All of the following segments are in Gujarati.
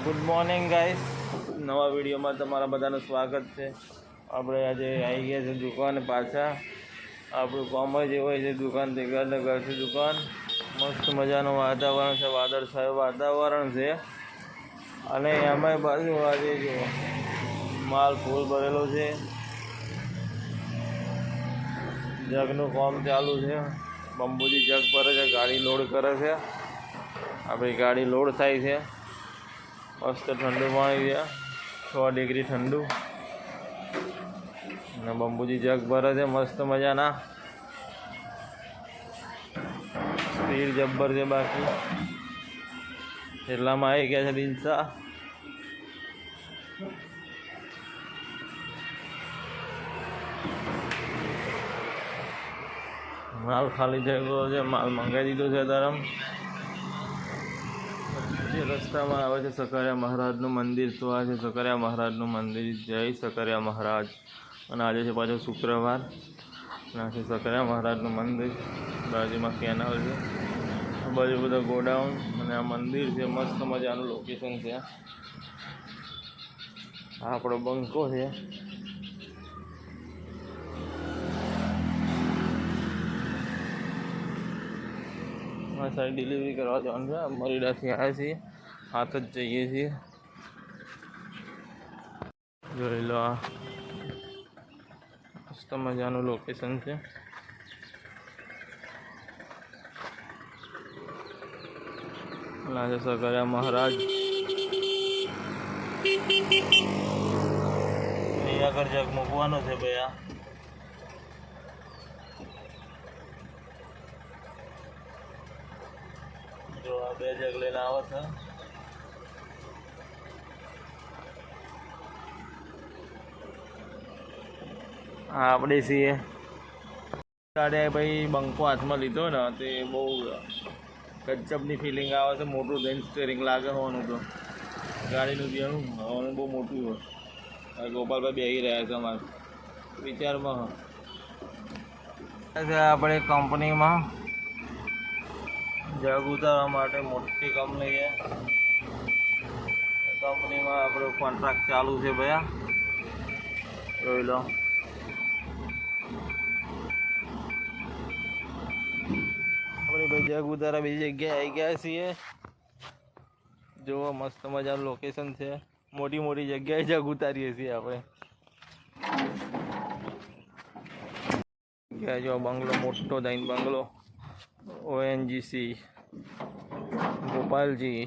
ગુડ મોર્નિંગ ગાઈસ, નવા વિડીયોમાં તમારા બધાનું સ્વાગત છે. આપણે આજે આવી ગયા છે દુકાને પાછા. આપણું કામ જ એવું હોય છે, દુકાનથી ઘર ને ઘરથી દુકાન. મસ્ત મજાનું વાતાવરણ છે, વાદળછાયું વાતાવરણ છે. અને એમાંય બાજુ આજે જો માલ ફૂલ ભરેલો છે. જગનું કામ ચાલુ છે. બંબુજી જગ ભરે છે, ગાડી લોડ કરે છે. આપણી ગાડી લોડ થાય છે. મસ્ત ઠંડુ પાણી છે, 6 ડિગ્રી ઠંડુ. અને બંબુજી જગ ભરે છે મસ્ત મજાના. સ્પીડ જબ્બર છે. બાકી એટલામાં આવી ગયા છે દિલસા. માલ ખાલી થઈ ગયો છે, માલ મંગાવી દીધો છે. ધરમ રસ્તામાં આવે છે સકરિયા મહારાજનું મંદિર. તો આ છે સકરિયા મહારાજનું મંદિર. જય સકરિયા મહારાજ. અને આજે છે પાછો શુક્રવાર. અને આ છે સકરિયા મહારાજનું મંદિર. બાજુમાં કેનાલ છે, બાજુ બધા ગોડાઉન અને આ મંદિર છે. મસ્ત મજાનું લોકેશન છે. આ આપણો બંકો છે. આ સાઈડ ડિલિવરી કરવા જવાનું છે. મરીડાથી આવ્યા છીએ, હાથ જ જઈએ છીએ. જોઈ લો, આ મસ્ત મજાનું લોકેશન છે. છે સકરિયા મહારાજ. અહીંયા આગળ જગ મૂકવાનો છે ભાઈ. આ જો આ 2 જગ લઈને આવે છે. હા, આપણે છીએ ગાડી ભાઈ. બંકો હાથમાં લીધો ને તે બહુ ગજબની ફિલિંગ આવે છે. મોટું થઈને સ્ટેરિંગ લાગે હોવાનું. તો ગાડીનું બેનું હોવાનું બહુ મોટું હોય. ગોપાલભાઈ બેસી રહ્યા છે અમારે વિચારમાં. આપણે કંપનીમાં જગ ઉતારવા માટે મોટી કંપની છે. કંપનીમાં આપણો કોન્ટ્રાક્ટ ચાલુ છે ભયા. જોઈ લો, આપણે ભાઈ જગ ઉતારા બીજી જગ્યાએ આવી ગયા છીએ. જુઓ, મસ્ત મજાનું લોકેશન છે. મોટી મોટી જગ્યાએ જગ ઉતારીએ છીએ આપણે. ક્યાં જો બંગલો મોટો થઈને બંગલો. ઓએનજીસી ગોપાલજી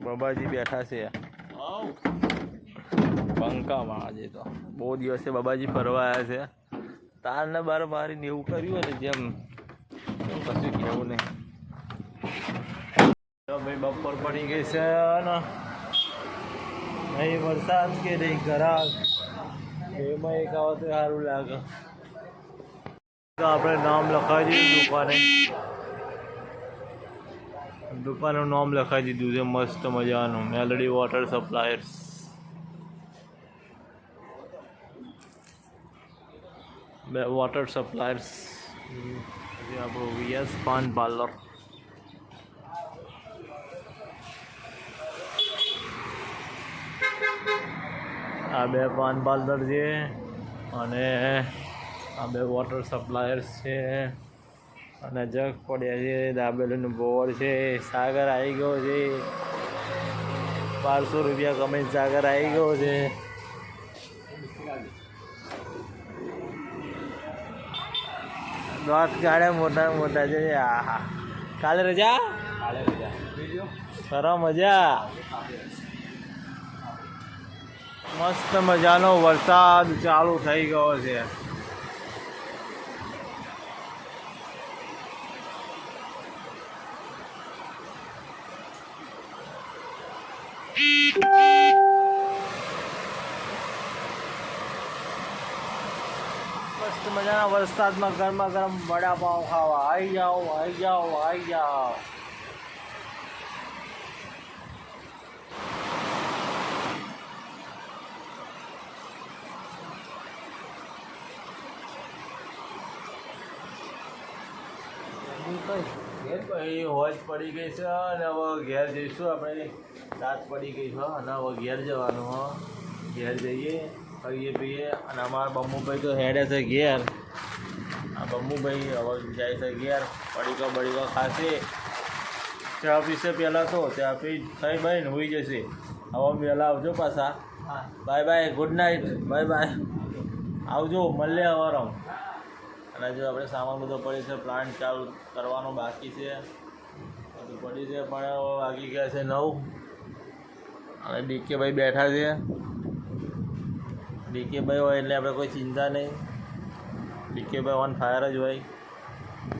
બાબાજી બેઠા છે બંકામાં. આજે તો બહુ દિવસે બાબાજી ફરવા આવ્યા છે. તારને બાર મારીને એવું કર્યું ને જેમ કશું કહેવું નહીં. ભાઈ બપોર પડી ગઈ છે ને અહીં વરસાદ કે નહીં ઘરાક એમાં એક આવે તો સારું લાગે. તો આપણે નામ લખાવી દીધું દુકાનનું નામ લખાવી દીધું છે મસ્ત મજાનું. Meldi water suppliers. Water suppliers. આપણું વીએસ પાન પાર્લર. આ 2 પાન પાર્લર છે અને આ 2 વોટર સપ્લાયર્સ છે. અને જગ પડ્યા છે. દાબેલીનું બોર્ડ છે. સાગર આવી ગયો છે. 1200 રૂપિયા કમાઈને સાગર આવી ગયો છે. દાંત કાઢે મોટા મોટા છે. આહા, કાલે રજા. ખરા મજા. મસ્ત મજાનો વરસાદ ચાલુ થઈ ગયો છે. મસ્ત મજાના વરસાદમાં ગરમા ગરમ વડાપાઉં ખાવા આવી જાઓ, આવી જાઓ, આવી જાઓ. ભાઈ હોજ પડી ગઈ છે અને હવે ઘેર જઈશું આપણે. રાત પડી ગઈ છે અને હવે ઘેર જવાનું હો. ઘેર જઈએ ખાઈએ પીએ અને અમારા બમ્મુભાઈ તો હેડે છે ઘેર. આ બમ્મુભાઈ હવે જાય છે ઘેર. બળીકો ખાશે. ચા પીશે પહેલાં તો ચા પી ખાઈ બાઈને હોઈ જશે. હવે વહેલા આવજો પાછા. Bye bye, good night, bye bye. આવજો, મળીએ હવારમાં. અને જો આપણે સામાન બધો પડી છે, પ્લાન્ટ ચાલુ કરવાનો બાકી છે. બધું પડી છે પણ વાગી ગયા છે 9. અને ડીકે ભાઈ બેઠા છે. ડીકે ભાઈ હોય એટલે આપણે કોઈ ચિંતા નહીં. ડીકે ભાઈ ઓન ફાયર જ હોય.